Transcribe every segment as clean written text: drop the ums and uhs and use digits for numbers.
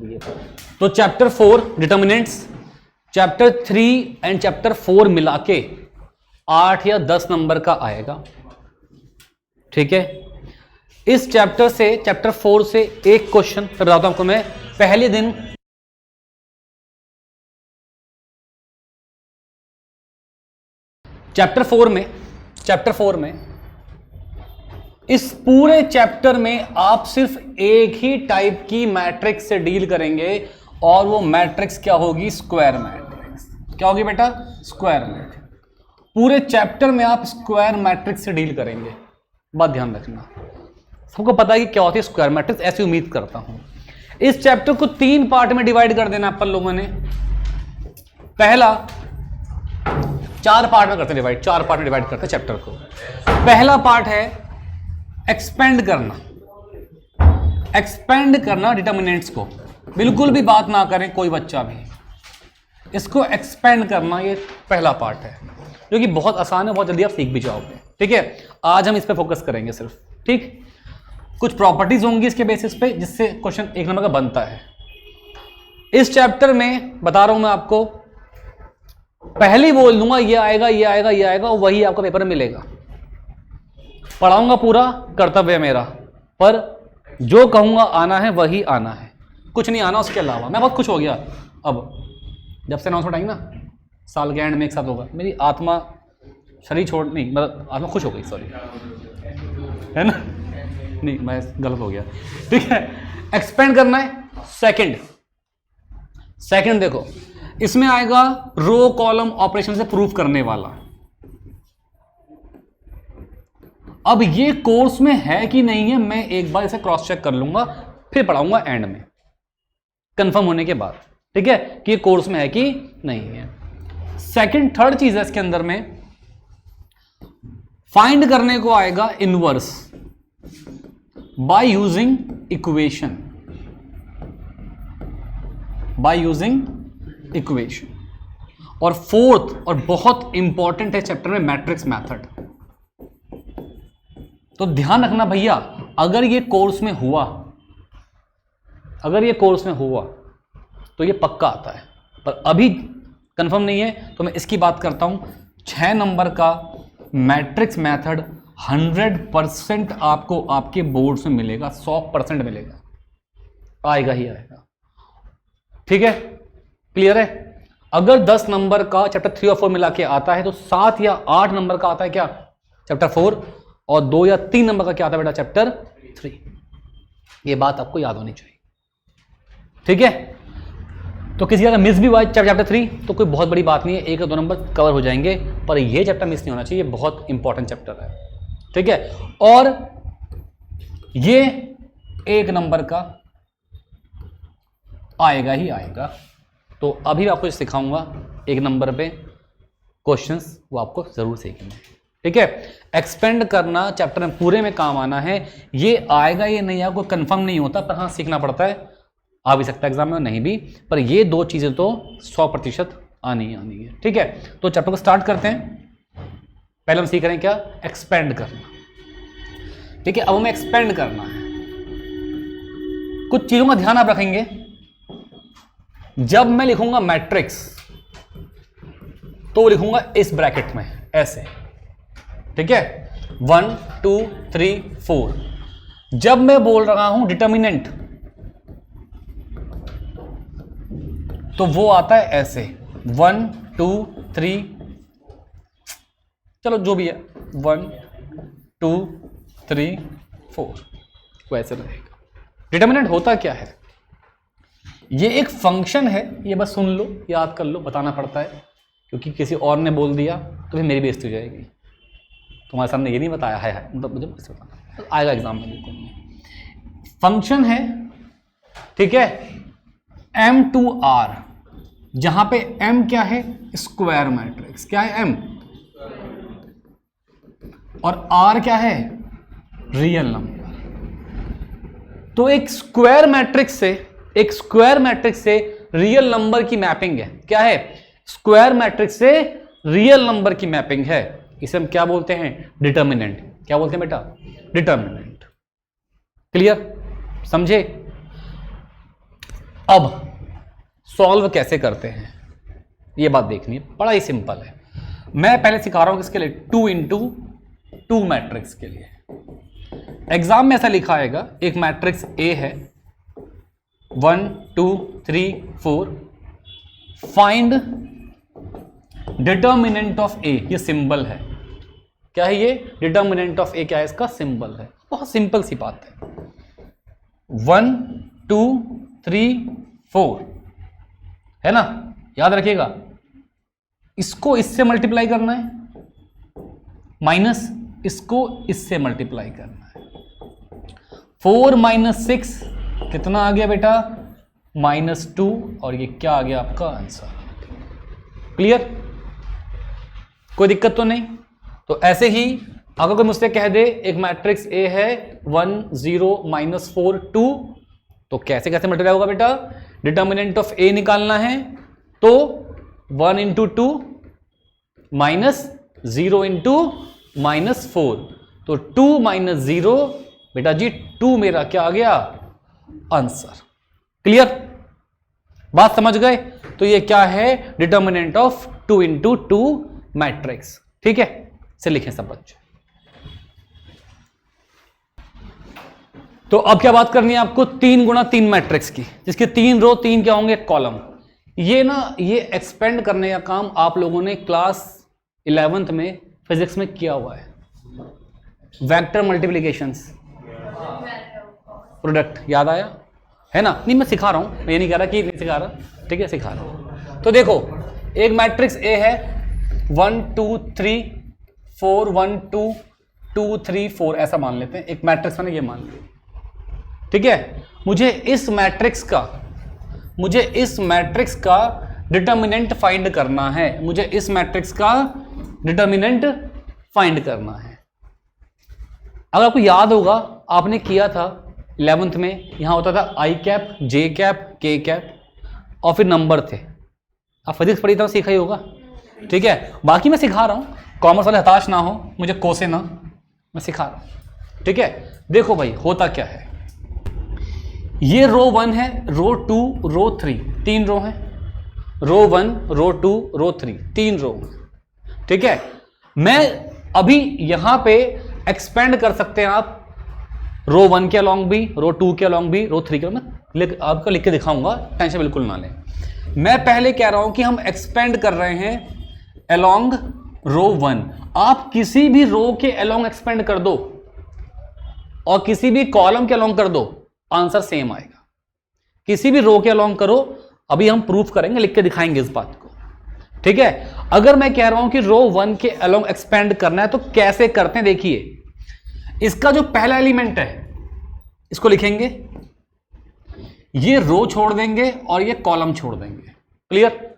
ये। तो chapter 4 determinants, chapter 3 and chapter 4 मिला के 8 या 10 नंबर का आएगा। ठीक है, इस चैप्टर से, चैप्टर 4 से एक क्वेश्चन बताता हूं आपको मैं। पहले दिन चैप्टर 4 में इस पूरे चैप्टर में आप सिर्फ एक ही टाइप की मैट्रिक्स से डील करेंगे और वो मैट्रिक्स क्या होगी? Square matrix. क्या होगी बेटा? Square matrix. पूरे चैप्टर में आप स्क्वायर मैट्रिक्स से डील करेंगे, बात ध्यान रखना। सबको पता है कि क्या होती है स्क्वायर मैट्रिक्स, ऐसी उम्मीद करता हूं। इस चैप्टर को 3 पार्ट में डिवाइड कर देना अपन लोगों ने। पहला 4 पार्ट में करते डिवाइड, 4 पार्ट में डिवाइड करते चैप्टर को। पहला पार्ट है एक्सपेंड करना डिटर्मिनेंट्स को। बिल्कुल भी बात ना करें कोई बच्चा भी, इसको एक्सपेंड करना, ये पहला पार्ट है जो कि बहुत आसान है, बहुत जल्दी आप सीख भी जाओगे। ठीक है, आज हम इस पे फोकस करेंगे सिर्फ। ठीक, कुछ प्रॉपर्टीज होंगी इसके बेसिस पे जिससे क्वेश्चन 1 नंबर का बनता है। इस चैप्टर में बता रहा हूं मैं आपको, पहले बोल दूंगा ये आएगा, ये आएगा, ये आएगा, वही आपको पेपर में मिलेगा। पढ़ाऊंगा पूरा, कर्तव्य है मेरा, पर जो कहूंगा आना है वही आना है, कुछ नहीं आना उसके अलावा। मैं बहुत खुश हो गया अब जब से अनाउंसमेंट आई ना, साल के एंड में एक साथ होगा, मेरी आत्मा शरीर छोड़ नहीं, मतलब आत्मा खुश हो गई, सॉरी, है ना? नहीं, मैं गलत हो गया। ठीक है, एक्सपेंड करना है। सेकंड देखो, इसमें आएगा रो कॉलम ऑपरेशन से प्रूफ करने वाला। अब ये कोर्स में है कि नहीं है, मैं एक बार इसे क्रॉस चेक कर लूंगा, फिर पढ़ाऊंगा एंड में, कंफर्म होने के बाद। ठीक है, कि ये कोर्स में है कि नहीं है। थर्ड चीज है इसके अंदर में, फाइंड करने को आएगा इनवर्स बाय यूजिंग इक्वेशन, और फोर्थ और बहुत इंपॉर्टेंट है चैप्टर में मैट्रिक्स मेथड। तो ध्यान रखना भैया, अगर ये कोर्स में हुआ तो ये पक्का आता है, पर अभी कंफर्म नहीं है, तो मैं इसकी बात करता हूं। 6 नंबर का मैट्रिक्स मेथड 100% आपको आपके बोर्ड में मिलेगा, 100% मिलेगा, आएगा ही आएगा। ठीक है, क्लियर है? अगर 10 नंबर का चैप्टर 3 और 4 मिला के आता है तो 7 या 8 नंबर का आता है क्या? चैप्टर 4, और 2 या 3 नंबर का क्या आता है बेटा? चैप्टर 3। ये बात आपको याद होनी चाहिए। ठीक है, तो किसी का मिस भी हुआ चैप्टर 3 तो कोई बहुत बड़ी बात नहीं है, 1 या 2 नंबर कवर हो जाएंगे, पर यह चैप्टर मिस नहीं होना चाहिए, बहुत इंपॉर्टेंट चैप्टर है। ठीक है, और ये 1 नंबर का आएगा ही आएगा। तो अभी मैं आपको सिखाऊंगा 1 नंबर पे क्वेश्चंस, वो आपको जरूर सीखेंगे। ठीक है, एक्सपेंड करना चैप्टर में पूरे में काम आना है। ये आएगा ये नहीं आएगा कोई कंफर्म नहीं होता, पर हाँ सीखना पड़ता है, आ भी सकता है एग्जाम में, नहीं भी, पर ये 2 चीजें तो 100% आनी ही आनी है। ठीक है, तो चैप्टर को स्टार्ट करते हैं। पहले हम सीख रहे हैं क्या? एक्सपेंड करना। ठीक है, अब हमें एक्सपेंड करना है। कुछ चीजों का ध्यान आप रखेंगे। जब मैं लिखूंगा मैट्रिक्स तो लिखूंगा इस ब्रैकेट में ऐसे। ठीक है, 1 2 3 4। जब मैं बोल रहा हूं डिटर्मिनेंट तो वो आता है ऐसे 1 2 3, चलो जो भी है 1 2 3 4, वैसे रहेगा। डिटर्मिनेंट होता क्या है? ये एक फंक्शन है, ये बस सुन लो, याद कर लो, बताना पड़ता है, क्योंकि किसी और ने बोल दिया तो फिर मेरी बेइज्जती हो जाएगी। तुम्हारे सामने ये नहीं बताया है, मतलब मुझे कैसे बताना, आएगा एग्जाम में बिल्कुल नहीं। फंक्शन है, ठीक है, M2R, जहां पे M क्या है? Square matrix. क्या है M? और R क्या है? Real number. तो एक स्क्वायर मैट्रिक्स से रियल नंबर की मैपिंग है। क्या है? स्क्वायर मैट्रिक्स से रियल नंबर की मैपिंग है। इसे हम क्या बोलते हैं? डिटर्मिनेंट। क्या बोलते हैं बेटा? डिटर्मिनेंट। क्लियर? समझे? अब सॉल्व कैसे करते हैं ये बात देखनी है, बड़ा ही सिंपल है। मैं पहले सिखा रहा हूं किसके लिए, 2x2 मैट्रिक्स के लिए। एग्जाम में ऐसा लिखा आएगा, एक मैट्रिक्स ए है 1 2 3 4, फाइंड डिटर्मिनेंट ऑफ ए, ये सिंबल है। क्या है ये? डिटर्मिनेंट ऑफ ए क्या है? इसका सिंबल है। बहुत सिंपल सी बात है। 1 2 3 4 है ना, याद रखिएगा। इसको इससे मल्टीप्लाई करना है, माइनस इसको इससे मल्टीप्लाई करना है। 4 - 6 कितना आ गया बेटा? -2, और ये क्या आ गया आपका आंसर। क्लियर? कोई दिक्कत तो नहीं? तो ऐसे ही अगर कोई मुझसे कह दे एक मैट्रिक्स ए है 1 0 -4 2, तो कैसे कैसे मल्टीप्लाई होगा बेटा? डिटर्मिनेंट ऑफ ए निकालना है, तो 1 × 2 -0 × -4, तो 2 - 0 बेटा जी 2 मेरा क्या आ गया? आंसर। क्लियर? बात समझ गए? तो ये क्या है? Determinant of 2 × 2 matrix. ठीक है, से लिखें सब बच्चे। तो अब क्या बात करनी है आपको? 3 × 3 मैट्रिक्स की, जिसके 3 रो 3 क्या होंगे? कॉलम। ये ना, ये एक्सपेंड करने का काम आप लोगों ने क्लास 11th में फिजिक्स में किया हुआ है। वेक्टर मल्टीप्लिकेशंस, प्रोडक्ट, याद आया है ना? नहीं, मैं सिखा रहा हूं, मैं ये नहीं कह रहा कि नहीं सिखा रहा, ठीक है, सिखा रहा हूं। तो देखो, एक मैट्रिक्स ए है 1 2 3 4 1 2 2 3 4, ऐसा मान लेते हैं। एक मैट्रिक्स मैंने ये मान लिया, ठीक है। मुझे इस मैट्रिक्स का डिटर्मिनेंट फाइंड करना है। मुझे इस मैट्रिक्स का डिटर्मिनेंट फाइंड करना है। अगर आपको याद होगा, आपने किया था 11th में, यहां होता था i cap, j cap, k cap और फिर नंबर थे। आप फिजिक्स पढ़ी था, सीखा ही होगा, ठीक है। बाकी मैं सिखा रहा हूं, कॉमर्स वाले हताश ना हो, मुझे कोसे ना, मैं सिखा रहा हूं, ठीक है। देखो भाई, होता क्या है, ये रो 1 है, रो 2, रो 3, 3 रो हैं। रो 1, रो 2, रो 3, 3 रो, ठीक है। मैं अभी यहां पे एक्सपेंड कर सकते हैं आप, रो 1 के अलोंग भी, रो 2 के अलोंग भी, रो 3 के, मैं आपको लिख के दिखाऊंगा, टेंशन बिल्कुल ना लें। मैं पहले कह रहा हूं कि हम एक्सपेंड कर रहे हैं अलोंग रो 1। आप किसी भी रो के अलोंग एक्सपेंड कर दो और किसी भी कॉलम के अलोंग कर दो, आंसर सेम आएगा। किसी भी रो के अलोंग करो, अभी हम प्रूफ करेंगे, लिख के दिखाएंगे इस बात को, ठीक है। अगर मैं कह रहा हूं कि रो 1 के अलोंग एक्सपेंड करना है, तो कैसे करते हैं देखिए। इसका जो पहला एलिमेंट है, इसको लिखेंगे, ये रो छोड़ देंगे और ये कॉलम छोड़ देंगे। क्लियर?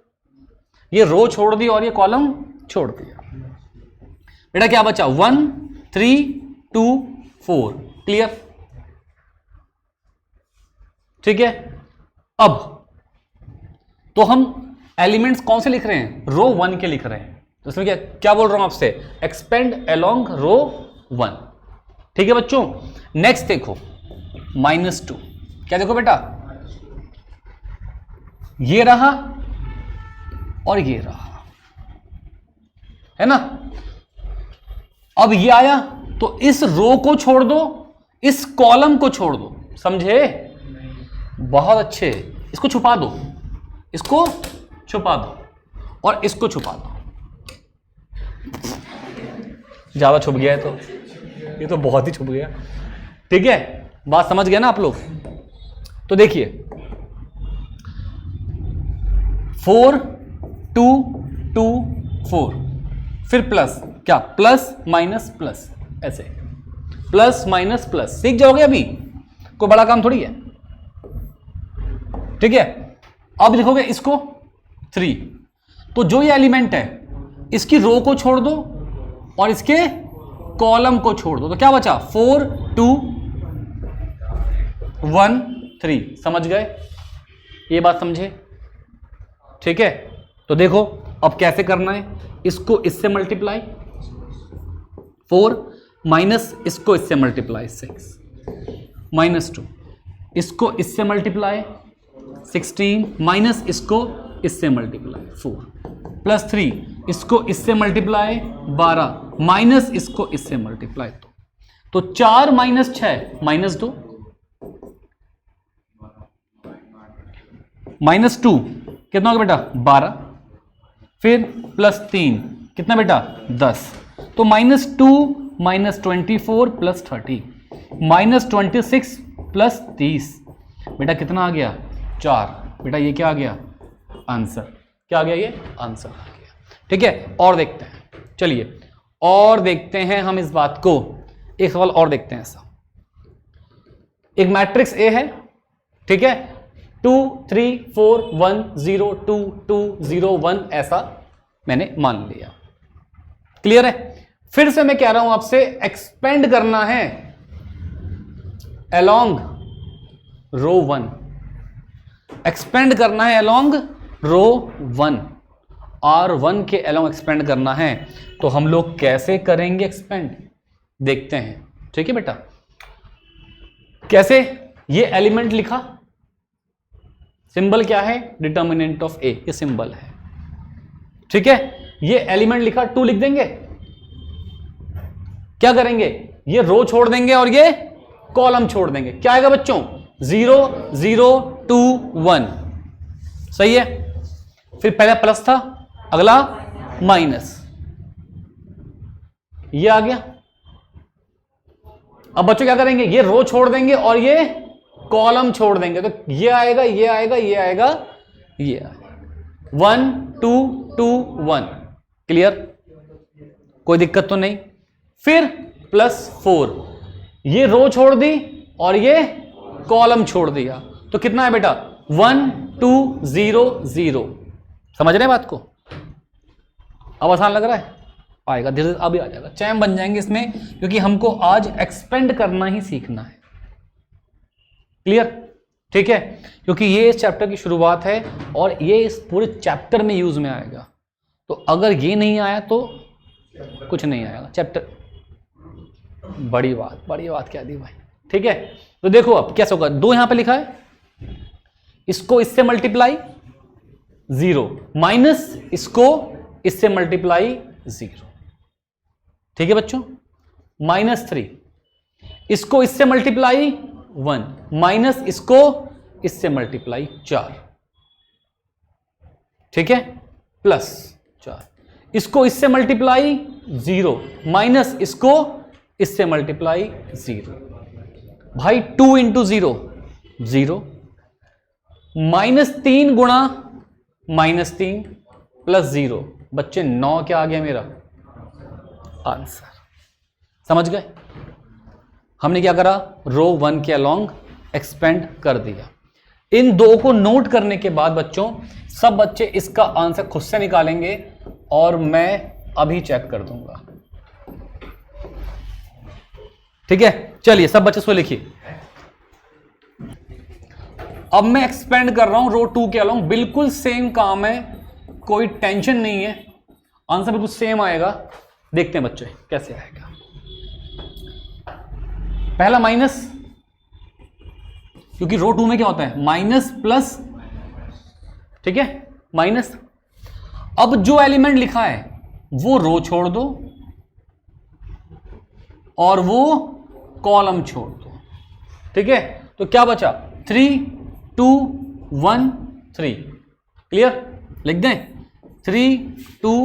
ये रो छोड़ दी और ये कॉलम छोड़ दिया। बेटा क्या बचा? 1 3 2 4। क्लियर? ठीक है। अब तो हम एलिमेंट्स कौन से लिख रहे हैं? रो 1 के लिख रहे हैं। तो इसमें क्या बोल रहा हूं आपसे? एक्सपेंड अलोंग रो 1। ठीक है बच्चों। नेक्स्ट देखो, -2। क्या देखो बेटा, ये रहा और ये रहा, है ना। अब ये आया, तो इस रो को छोड़ दो, इस कॉलम को छोड़ दो, समझे? बहुत अच्छे। इसको छुपा दो, इसको छुपा दो और इसको छुपा दो। ज्यादा छुप गया है, तो ये तो बहुत ही छुप गया, ठीक है। बात समझ गया ना आप लोग? तो देखिए, 4 2 2 4, फिर प्लस, क्या प्लस माइनस प्लस, ऐसे प्लस माइनस प्लस, सीख जाओगे अभी, कोई बड़ा काम थोड़ी है, ठीक है। अब लिखोगे इसको 3, तो जो ये एलिमेंट है, इसकी रो को छोड़ दो और इसके कॉलम को छोड़ दो, तो क्या बचा? 4 2 1 3। समझ गए? ये बात समझे? ठीक है। तो देखो अब कैसे करना है, इसको इससे मल्टीप्लाई 4, माइनस इसको इससे मल्टीप्लाई 6, -2, इसको इससे मल्टीप्लाई 16 माइनस इसको इससे मल्टीप्लाई 4 प्लस 3 इसको इससे मल्टीप्लाई 12 माइनस इसको इससे मल्टीप्लाई 2, तो 4 माइनस 6 माइनस 2 माइनस 2 कितना होगा बेटा 12, फिर प्लस 3 कितना बेटा 10, तो minus 2 minus 24 plus 30 minus 26 plus 30 बेटा कितना आ गया 4। बेटा ये क्या आ गया आंसर, क्या आ गया ये आंसर आ गया। ठीक है, और देखते हैं, चलिए और देखते हैं हम इस बात को, एक सवाल और देखते हैं। ऐसा एक मैट्रिक्स ए है, ठीक है, 2 3 4 1 0 2 2 0 1 ऐसा मैंने मान लिया। क्लियर है? फिर से मैं कह रहा हूं आपसे एक्सपेंड करना है अलोंग रो 1, एक्सपेंड करना है अलोंग रो 1, R1 के अलोंग एक्सपेंड करना है। तो हम लोग कैसे करेंगे एक्सपेंड, देखते हैं। ठीक है बेटा, कैसे, ये एलिमेंट लिखा, सिंबल क्या है डिटर्मिनेंट ऑफ ए, ये सिंबल है। ठीक है, ये एलिमेंट लिखा, 2 लिख देंगे। क्या करेंगे, ये रो छोड़ देंगे और ये कॉलम छोड़ देंगे। क्या आएगा बच्चों 0 0 2 1, सही है। फिर पहला प्लस था, अगला माइनस, ये आ गया। अब बच्चों क्या करेंगे, ये रो छोड़ देंगे और ये कॉलम छोड़ देंगे, तो ये आएगा, ये आएगा, ये आएगा, ये आएगा 1 2 2 1। क्लियर, कोई दिक्कत तो नहीं। फिर प्लस 4, ये रो छोड़ दी और ये कॉलम छोड़ दिया, तो कितना है बेटा 1 2 0 0। समझ रहे हैं बात को? अब आसान लग रहा है, आएगा धीरे धीरे, अभी आ जाएगा, चैम बन जाएंगे इसमें, क्योंकि हमको आज एक्सपेंड करना ही सीखना है। क्लियर? ठीक है, क्योंकि ये इस चैप्टर की शुरुआत है और ये इस पूरे चैप्टर में यूज में आएगा। तो अगर ये नहीं आया तो कुछ नहीं आएगा चैप्टर। बड़ी बात क्या दी भाई। ठीक है, तो देखो अब कैसे होगा, 2 यहां पे लिखा है, इसको इससे मल्टीप्लाई 0 माइनस इसको इससे मल्टीप्लाई 0। ठीक है बच्चों, माइनस 3, इसको इससे मल्टीप्लाई 1 माइनस इसको इससे मल्टीप्लाई 4। ठीक है, प्लस 4, इसको इससे मल्टीप्लाई 0 माइनस इसको इससे मल्टीप्लाई 0। भाई 2 इंटू 0 0, -3 गुणा -3 प्लस 0, बच्चे 9 क्या आ गया मेरा आंसर। समझ गए? हमने क्या करा, रो 1 के अलोंग एक्सपेंड कर दिया। इन 2 को नोट करने के बाद बच्चों सब बच्चे इसका आंसर खुद से निकालेंगे और मैं अभी चेक कर दूंगा। ठीक है, चलिए सब बच्चे सो लिखिए। अब मैं एक्सपेंड कर रहा हूं रो 2 के अलोंग, बिल्कुल सेम काम है, कोई टेंशन नहीं है, आंसर बिल्कुल सेम आएगा। देखते हैं बच्चे कैसे आएगा। पहला माइनस, क्योंकि रो 2 में क्या होता है माइनस प्लस, ठीक है, माइनस। अब जो एलिमेंट लिखा है वो रो छोड़ दो और वो कॉलम छोड़ दो। ठीक है, तो क्या बचा 3 2 1 3। क्लियर, लिख दें 3 2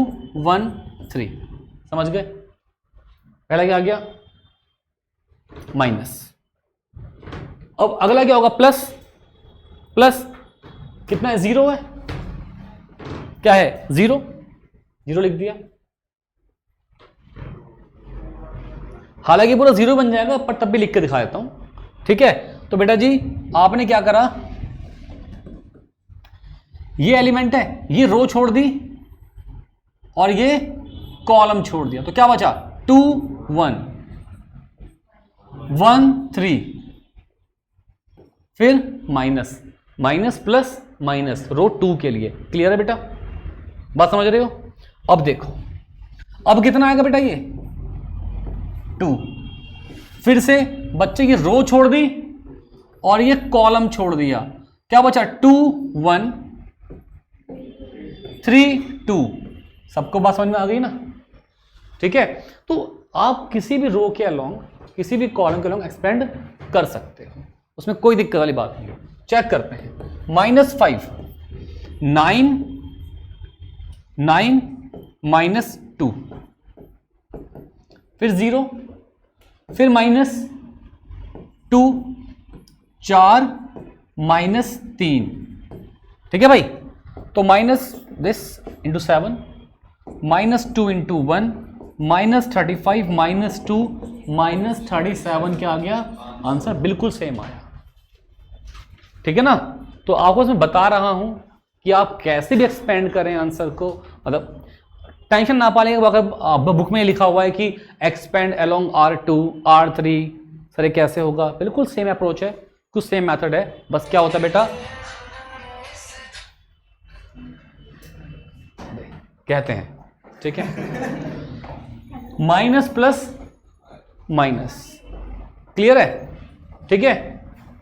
1 3। समझ गए? पहला क्या आ गया माइनस। अब अगला क्या होगा प्लस, प्लस कितना है 0 है, क्या है 0 0 लिख दिया। हालांकि पूरा 0 बन जाएगा पर तब भी लिख के दिखा देता हूं। ठीक है, तो बेटा जी आपने क्या करा, ये एलिमेंट है, ये रो छोड़ दी और ये कॉलम छोड़ दिया, तो क्या बचा 2 1 1 3, फिर minus, minus plus minus rho 2 के लिए। क्लियर है बेटा, बात समझ रहे हो? अब देखो, अब कितना आएगा बेटा ये 2। फिर से बच्चे ये रो छोड़ दी और ये कॉलम छोड़ दिया, क्या बचा 2 1 3 2। सबको बात समझ में आ गई ना? ठीक है, तो आप किसी भी रो के अलोंग, किसी भी कॉलम के अलोंग एक्सपेंड कर सकते हो, उसमें कोई दिक्कत वाली बात नहीं है। चेक करते हैं, -5 9 9 -2, फिर 0, फिर -2 4 -3। ठीक है भाई, तो माइनस दिस इंटू 7 -2 इंटू 1 -35 -2 -37 क्या आ गया आंसर? बिल्कुल सेम आया। ठीक है ना? तो आपको इसमें बता रहा हूं कि आप कैसे भी एक्सपेंड करें आंसर को, मतलब टेंशन ना पालेंगे। अगर बुक में लिखा हुआ है कि expand along R2 R3, sir ये कैसे होगा? बिल्कुल सेम अप्रोच है, कुछ सेम मेथड है, बस क्या होता है बेटा, कहते हैं, ठीक है, माइनस प्लस माइनस। क्लियर है? ठीक है,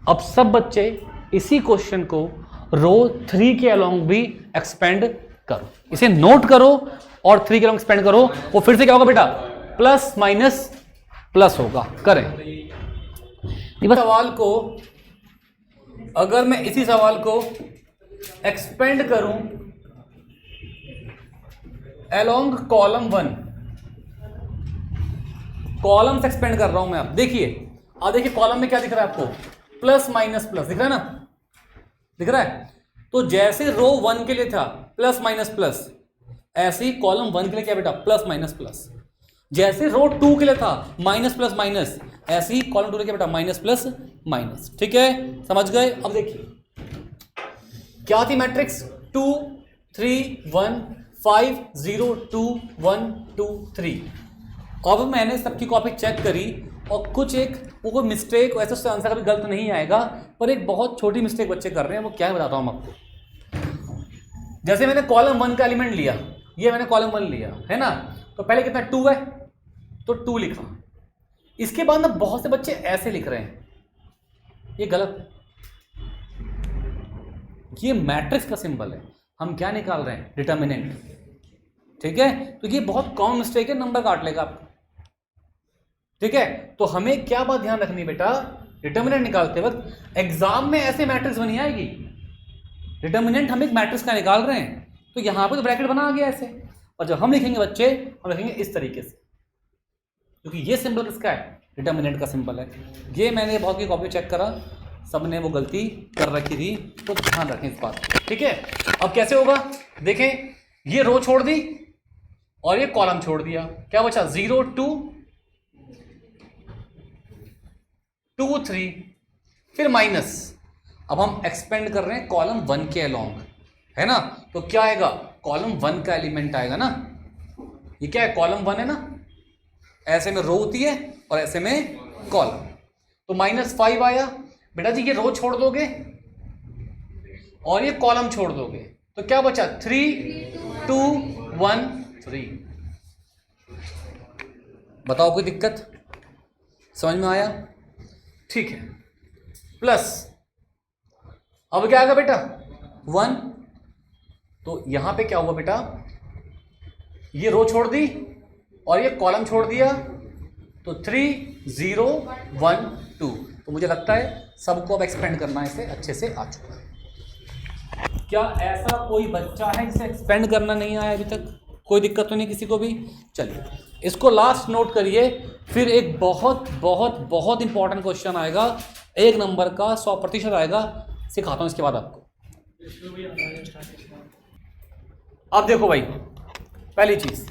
अब सब बच्चे इसी क्वेश्चन को रो 3 के अलोंग भी एक्सपेंड करो, इसे नोट करो और 3 के अलोंग एक्सपेंड करो। वो फिर से क्या होगा बेटा? प्लस माइनस प्लस होगा। करें सवाल को, अगर मैं इसी सवाल को एक्सपेंड करूं अलोंग कॉलम 1, कॉलम से एक्सपेंड कर रहा हूं मैं। अब देखिए, अब देखिए कॉलम में क्या दिख रहा है आपको? प्लस माइनस प्लस दिख रहा है ना? दिख रहा है? तो जैसे रो 1 के लिए था प्लस माइनस प्लस, ऐसे ही कॉलम 1 के लिए क्या बेटा? Plus minus plus. जैसे रो 2 के लिए था माइनस प्लस माइनस, ऐसे ही कॉलम 2 के लिए क्या बेटा? Minus plus minus. ठीक है, समझ गए? अब देखिए क्या थी मैट्रिक्स? 2 3 1 5 0 2 1 2 3। अब मैंने सबकी कॉपी चेक करी और कुछ एक वो कोई मिस्टेक, वैसे उससे आंसर कभी गलत नहीं आएगा, पर एक बहुत छोटी मिस्टेक बच्चे कर रहे हैं, वो क्या है बताता हूं मैं आपको। जैसे मैंने कॉलम 1 का एलिमेंट लिया, ये मैंने कॉलम 1 लिया है ना, तो पहले कितना 2 है तो 2 लिखा। इसके बाद ना बहुत से बच्चे ऐसे लिख रहे हैं, ये गलत है। ये मैट्रिक्स का सिंबल है, हम क्या निकाल रहे हैं? डिटर्मिनेंट। ठीक है, तो ये बहुत कॉमन मिस्टेक है, नंबर काट लेगा आपको। ठीक है, तो हमें क्या बात ध्यान रखनी बेटा? डिटर्मिनेंट निकालते वक्त एग्जाम में ऐसे मैट्रिक्स बनी आएगी। डिटर्मिनेंट हम एक मैट्रिक्स का निकाल रहे हैं, तो यहां पे तो ब्रैकेट बना आ गया ऐसे, और जब हम लिखेंगे बच्चे, हम लिखेंगे इस तरीके से, क्योंकि ये सिंबल किसका है? डिटर्मिनेंट का सिंबल है। ये मैंने बहुत की कॉपी चेक करा, सबने वो गलती कर रखी थी, तो ध्यान रखें इस बात। ठीक है, अब कैसे होगा देखें, ये रो छोड़ दी और ये कॉलम छोड़ दिया, क्या बचा? 0 2 2 3, फिर माइनस। अब हम एक्सपेंड कर रहे हैं कॉलम 1 के अलोंग, है ना, तो क्या आएगा? कॉलम 1 का एलिमेंट आएगा ना, ये क्या है? कॉलम 1 है ना, ऐसे में रो होती है और ऐसे में कॉलम, तो -5 आया बेटा जी। ये रो छोड़ दोगे और ये कॉलम छोड़ दोगे, तो क्या बचा? 3 2 1 3। बताओ कोई दिक्कत? समझ में आया? ठीक है, प्लस अब क्या आएगा बेटा? 1। तो यहां पे क्या हुआ बेटा? ये रो छोड़ दी और ये कॉलम छोड़ दिया, तो 3 0 1 2। तो मुझे लगता है सबको अब एक्सपेंड करना इसे अच्छे से आ चुका है। क्या ऐसा कोई बच्चा है जिसे एक्सपेंड करना नहीं आया अभी तक? कोई दिक्कत तो नहीं किसी को भी? चलिए इसको लास्ट नोट करिए, फिर एक बहुत बहुत बहुत इंपॉर्टेंट क्वेश्चन आएगा, 1 नंबर का, 100% आएगा, सिखाता हूं इसके बाद आपको। अब देखो भाई, पहली चीज,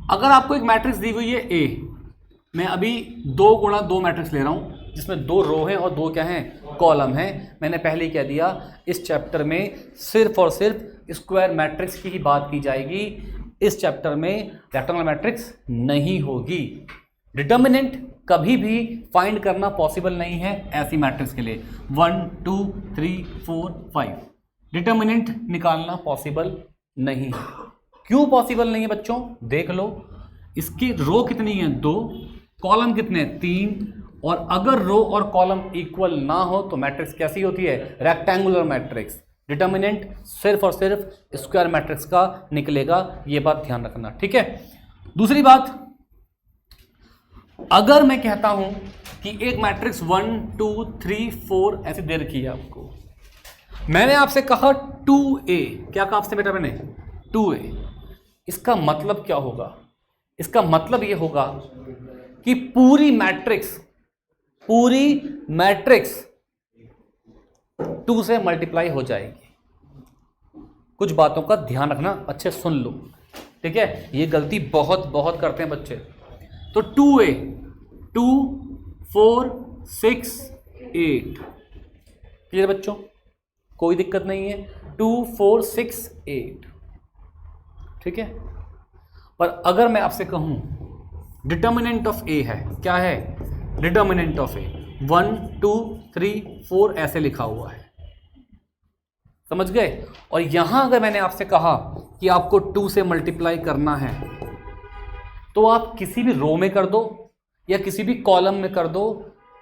अगर आपको एक मैट्रिक्स दी हुई है A, मैं अभी 2 गुणा 2 मैट्रिक्स ले रहा हूं जिसमें 2 रो हैं और 2 क्या हैं? कॉलम हैं। मैंने पहले ही कह दिया, इस चैप्टर में सिर्फ और सिर्फ स्क्वायर मैट्रिक्स की ही बात की जाएगी, इस चैप्टर में रेक्टेंगुलर मैट्रिक्स नहीं होगी। डिटर्मिनेंट कभी भी फाइंड करना पॉसिबल नहीं है ऐसी मैट्रिक्स के लिए। 1 2 3 4 5 डिटर्मिनेंट निकालना पॉसिबल नहीं है। क्यों पॉसिबल नहीं है बच्चों? देख लो, इसकी रो कितनी है? 2, कॉलम कितने? 3, और अगर रो और कॉलम इक्वल ना हो तो मैट्रिक्स कैसी होती है? Rectangular matrix. डिटर्मिनेंट सिर्फ और सिर्फ स्क्वायर मैट्रिक्स का निकलेगा, ये बात ध्यान रखना, ठीक है। दूसरी बात, अगर मैं कहता हूं कि एक मैट्रिक्स 1 2 3 4 ऐसे दे रखी है आपको, मैंने आपसे कहा 2A, क्या कहा आपसे बेटा मैंने? 2A। इसका मतलब क्या होगा? इसका मतलब यह होगा कि पूरी मैट्रिक्स 2 से मल्टीप्लाई हो जाएगी। कुछ बातों का ध्यान रखना, अच्छे सुन लो, ठीक है। ये गलती बहुत बहुत करते हैं बच्चे। तो 2A, 2 4 6 8, क्लियर बच्चों? कोई दिक्कत नहीं है। 2 4 6 8, ठीक है। पर अगर मैं आपसे कहूं डिटर्मिनेंट ऑफ ए है, क्या है? डिटर्मिनेंट ऑफ ए 1 2 3 4 ऐसे लिखा हुआ है, समझ गए? और यहां अगर मैंने आपसे कहा कि आपको 2 से मल्टीप्लाई करना है, तो आप किसी भी रो में कर दो या किसी भी कॉलम में कर दो,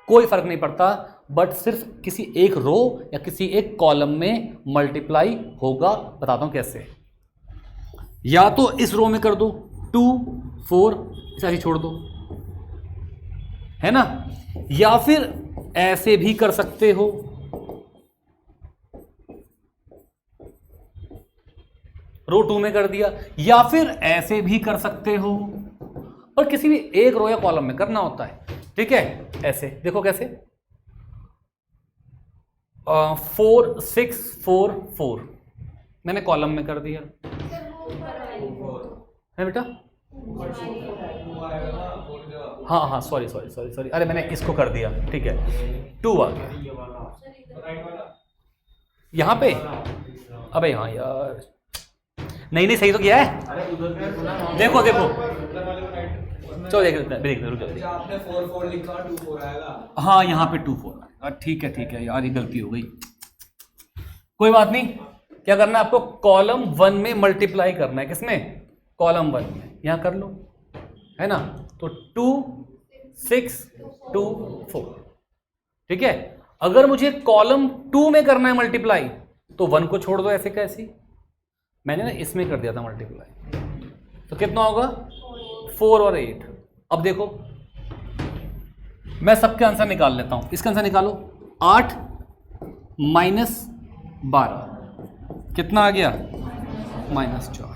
कोई फर्क नहीं पड़ता, बट सिर्फ किसी एक रो या किसी एक कॉलम में मल्टीप्लाई होगा। बताता हूं कैसे। या तो इस रो में कर दो 2 4, इसे ऐसे छोड़ दो, है ना, या फिर ऐसे भी कर सकते हो, रो 2 में कर दिया, या फिर ऐसे भी कर सकते हो, और किसी भी एक रो या कॉलम में करना होता है, ठीक है। ऐसे देखो कैसे, 4 6 4 4 मैंने कॉलम में कर दिया, है बेटा? हाँ हाँ, सॉरी सॉरी सॉरी सॉरी, अरे मैंने इसको कर दिया, ठीक है, 2 आ गया यहां पे। अबे हाँ यार, नहीं नहीं, सही तो किया है, देखो देखो, चलो देख रुक जाओ, आपने 4 4 लिखा 2 4 आएगा। हाँ यहाँ पे 2 4, ठीक है यार, ये गलती हो गई, कोई बात नहीं। क्या करना है आपको? कॉलम 1 में मल्टीप्लाई करना है, किसमें? कॉलम 1 में, यहां कर लो, है ना। तो 2 6 2 4, ठीक है। अगर मुझे कॉलम 2 में करना है मल्टीप्लाई, तो 1 को छोड़ दो ऐसे कैसी, मैंने ना इसमें कर दिया था मल्टीप्लाई, तो कितना होगा? 4 और 8। अब देखो, मैं सबके आंसर निकाल लेता हूं, इसका आंसर निकालो। 8 माइनस 12 कितना आ गया? -4।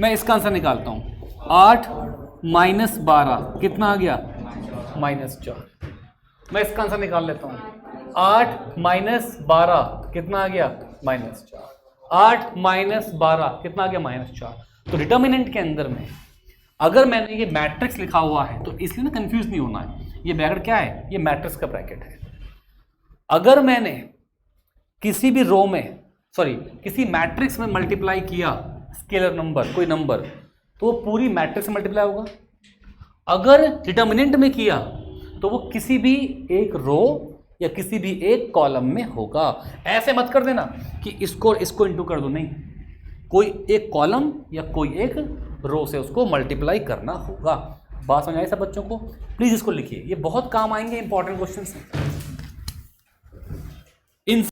मैं इसका आंसर निकालता हूं, 8 माइनस 12 कितना आ गया? -4। मैं इसका आंसर निकाल लेता हूं, 8 माइनस 12 कितना आ गया? -4। 8 माइनस 12 कितना आ गया? -4। तो डिटर्मिनेंट के अंदर में अगर मैंने ये मैट्रिक्स लिखा हुआ है, तो इसलिए ना कंफ्यूज नहीं होना है, ये ब्रैकेट क्या है? ये मैट्रिक्स का ब्रैकेट है। अगर मैंने किसी भी रो में, सॉरी, किसी मैट्रिक्स में मल्टीप्लाई किया स्केलर नंबर, कोई नंबर, तो वो पूरी मैट्रिक्स से मल्टीप्लाई होगा। अगर डिटर्मिनेंट में किया तो वो किसी भी एक रो या किसी भी एक कॉलम में होगा। ऐसे मत कर देना कि इसको इंटू कर दो, नहीं, कोई एक कॉलम या कोई एक रो से उसको मल्टीप्लाई करना होगा। बात समझ आई सब बच्चों को? प्लीज इसको लिखिए, ये बहुत काम आएंगे, इंपॉर्टेंट क्वेश्चंस हैं इन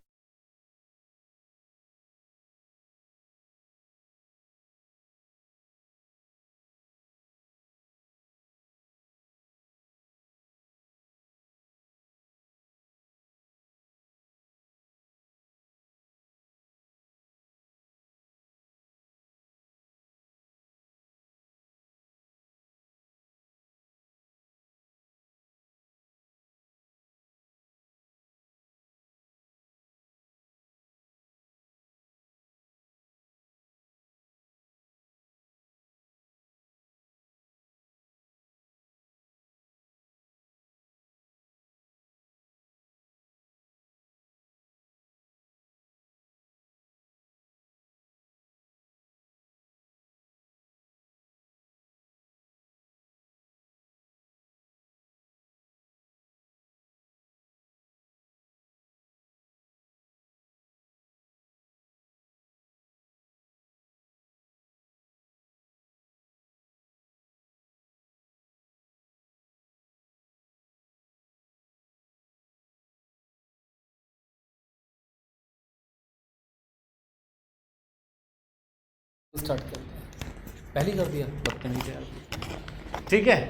स्टार्ट कर दिया, पहले कर दिया, बदतमीज यार। ठीक है,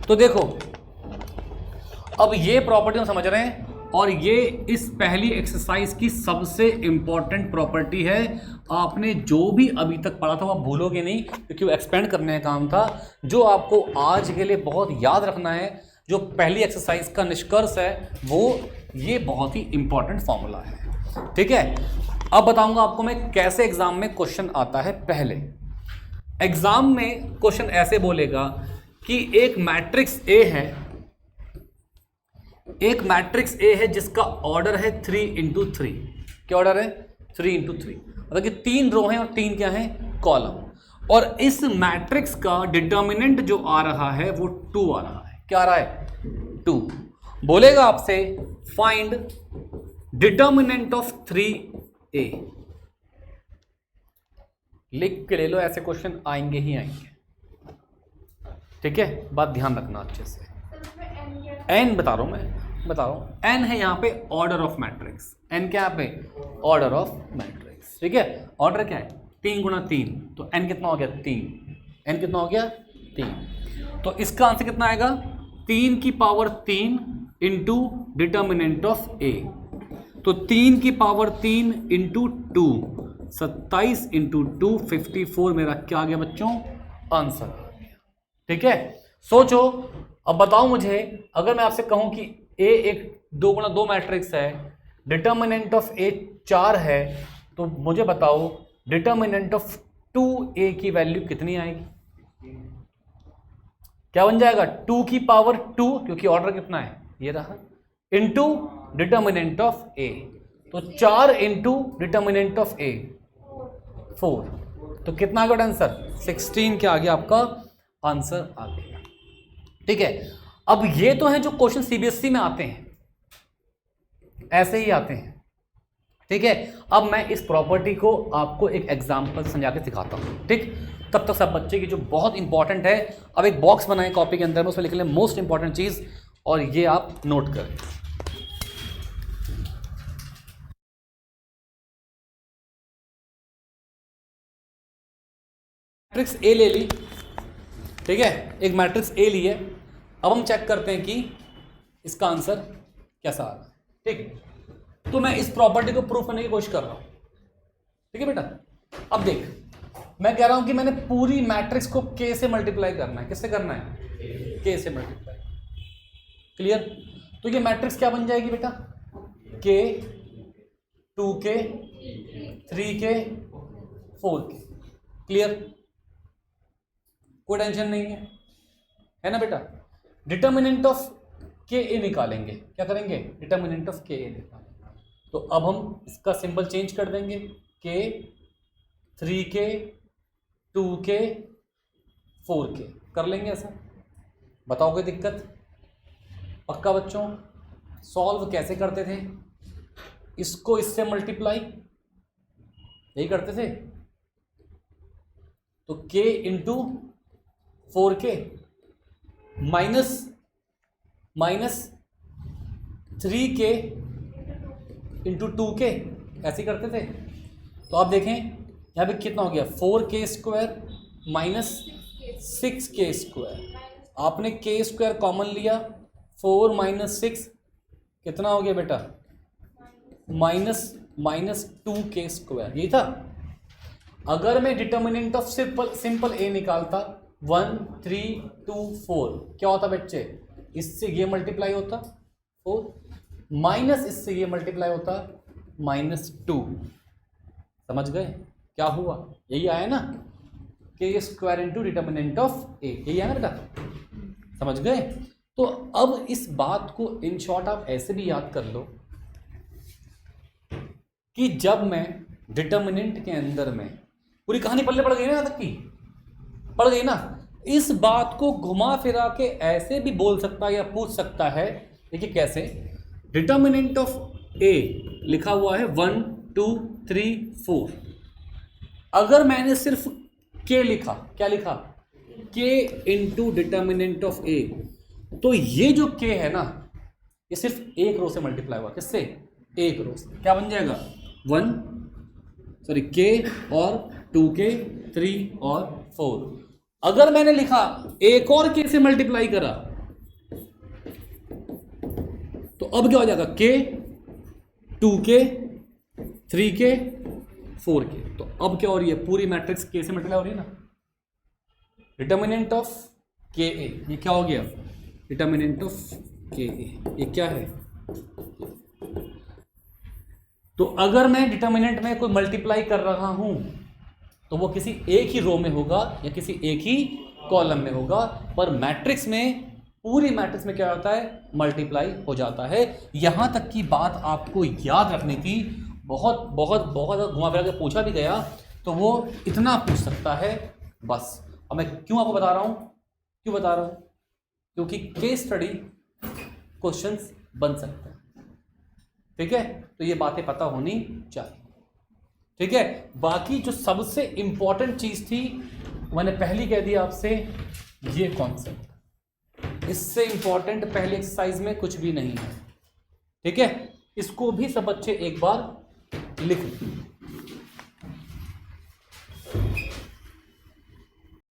तो देखो अब ये प्रॉपर्टी हम समझ रहे हैं, और ये इस पहली एक्सरसाइज की सबसे इंपॉर्टेंट प्रॉपर्टी है। आपने जो भी अभी तक पढ़ा था वो आप भूलोगे नहीं, क्योंकि वो एक्सपेंड करने का काम था। जो आपको आज के लिए बहुत याद रखना है, जो पहली एक्सरसाइज का निष्कर्ष है, वो ये बहुत ही इंपॉर्टेंट फॉर्मूला है। ठीक है, अब बताऊंगा आपको मैं कैसे एग्जाम में क्वेश्चन आता है। पहले एग्जाम में क्वेश्चन ऐसे बोलेगा कि एक मैट्रिक्स ए है, एक मैट्रिक्स ए है जिसका ऑर्डर है 3 इंटू 3। क्या ऑर्डर है? 3 इंटू 3। मतलब कि 3 रो हैं और 3 क्या है? कॉलम। और इस मैट्रिक्स का डिटर्मिनेंट जो आ रहा है वो 2 आ रहा है। क्या आ रहा है? 2। बोलेगा आपसे फाइंड डिटर्मिनेंट ऑफ 3a। लिख के ले लो, ऐसे क्वेश्चन आएंगे ही आएंगे। ठीक है, बात ध्यान रखना अच्छे से। n बता रहा हूं, मैं बता रहा हूं, n है यहाँ पे ऑर्डर ऑफ मैट्रिक्स। n क्या है यहाँ पे? Order of matrix. ठीक है, ऑर्डर क्या है? 3 गुणा 3, तो n कितना हो गया? 3। n कितना हो गया? 3। तो इसका आंसर कितना आएगा? 3 की power 3 into determinant of a। तो 3 की पावर 3 इंटू 2, 27 इंटू 2, 54 मेरा क्या आ गया बच्चों? आंसर आ गया। ठीक है, सोचो। अब बताओ मुझे, अगर मैं आपसे कहूं कि a एक 2 गुणा 2 मैट्रिक्स है, डिटर्मिनेंट ऑफ a 4 है, तो मुझे बताओ डिटर्मिनेंट ऑफ 2a की वैल्यू कितनी आएगी? क्या बन जाएगा? 2 की पावर 2, क्योंकि ऑर्डर कितना है? ये रहा, इंटू डिटर्मिनेंट ऑफ a। तो 4 इंटू डिटर्मिनेंट ऑफ a 4। तो कितना आ गया आंसर? 16 क्या आ गया आपका आंसर? आ गया। ठीक है, अब ये तो है जो क्वेश्चन सीबीएसई में आते हैं, ऐसे ही आते हैं। ठीक है, अब मैं इस प्रॉपर्टी को आपको एक एग्जांपल समझा के सिखाता हूं। ठीक, तब तक सब बच्चे की जो बहुत इंपॉर्टेंट है, अब एक बॉक्स बनाएं कॉपी के अंदर में, उसमें लिख लें मोस्ट इंपॉर्टेंट चीज, और ये आप नोट करें। मैट्रिक्स ए ले ली। ठीक है, एक मैट्रिक्स ए ली है। अब हम चेक करते हैं कि इसका आंसर कैसा आ रहा है। ठीक, तो मैं इस प्रॉपर्टी को प्रूफ करने की कोशिश कर रहा हूं। ठीक है बेटा, अब देख, मैं कह रहा हूं कि मैंने पूरी मैट्रिक्स को k से मल्टीप्लाई करना है। किससे करना है? k से मल्टीप्लाई। क्लियर? तो ये मैट्रिक्स क्या बन जाएगी बेटा? k, 2k, 3k, 4k। Clear? कोई टेंशन नहीं है ना बेटा? डिटर्मिनेंट ऑफ के ए निकालेंगे। क्या करेंगे? डिटर्मिनेंट ऑफ के ए निकालेंगे। तो अब हम इसका सिंबल चेंज कर देंगे, के, 3k, 2k, 4k कर लेंगे। ऐसा बताओ कोई दिक्कत? पक्का बच्चों? सॉल्व कैसे करते थे? इसको इससे मल्टीप्लाई, यही करते थे। तो k into 4k minus 3k into 2k, ऐसे करते थे। तो आप देखें यहाँ पे कितना हो गया? 4k square minus 6k square. आपने k स्क्वायर कॉमन लिया, 4 माइनस 6 कितना हो गया बेटा? Minus 2k square. यही था। अगर मैं डिटर्मिनेंट ऑफ सिंपल a निकालता, 1, 3, 2, 4, क्या होता बच्चे? इससे ये मल्टीप्लाई होता 4, माइनस इससे ये मल्टीप्लाई होता -2। समझ गए क्या हुआ? यही आया ना, के स्क्वायर इंटू डिटर्मिनेंट ऑफ ए, यही आया ना बेटा? समझ गए? तो अब इस बात को इन शॉर्ट आप ऐसे भी याद कर लो कि जब मैं डिटर्मिनेंट के अंदर में, पूरी कहानी पल्ले पड़ गई ना, यहाँ तक की पड़ गई ना, इस बात को घुमा फिरा के ऐसे भी बोल सकता है या पूछ सकता है। देखिए कैसे? डिटर्मिनेंट ऑफ ए लिखा हुआ है 1, 2, 3, 4। अगर मैंने सिर्फ के लिखा, क्या लिखा? के इंटू डिटर्मिनेंट ऑफ ए, तो ये जो के है ना, ये सिर्फ एक रो से मल्टीप्लाई हुआ। किससे? एक रो से। क्या बन जाएगा? के और 2k 3 और 4। अगर मैंने लिखा एक और k से मल्टीप्लाई करा तो अब क्या हो जाएगा, k 2k 3k 4k। तो अब क्या हो रही है, पूरी मैट्रिक्स k से मल्टीप्लाई हो रही है ना। डिटर्मिनेंट ऑफ ka, ये क्या हो गया, डिटर्मिनेंट ऑफ ka, ये क्या है। तो अगर मैं डिटर्मिनेंट में कोई मल्टीप्लाई कर रहा हूं तो वो किसी एक ही रो में होगा या किसी एक ही कॉलम में होगा, पर मैट्रिक्स में, पूरी मैट्रिक्स में क्या होता है, मल्टीप्लाई हो जाता है। यहां तक की बात आपको याद रखनी थी। बहुत बहुत बहुत घुमा फिरा के पूछा भी गया तो वो इतना पूछ सकता है बस। अब मैं क्यों आपको बता रहा हूं, क्यों बता रहा हूं, क्योंकि केस स्टडी क्वेश्चंस बन सकते हैं। ठीक है, तो ये बातें पता होनी चाहिए। ठीक है, बाकी जो सबसे इंपॉर्टेंट चीज थी मैंने पहली कह दी आपसे, ये कॉन्सेप्ट, इससे इंपॉर्टेंट पहली एक्सरसाइज में कुछ भी नहीं है। ठीक है, इसको भी सब बच्चे एक बार लिख लें।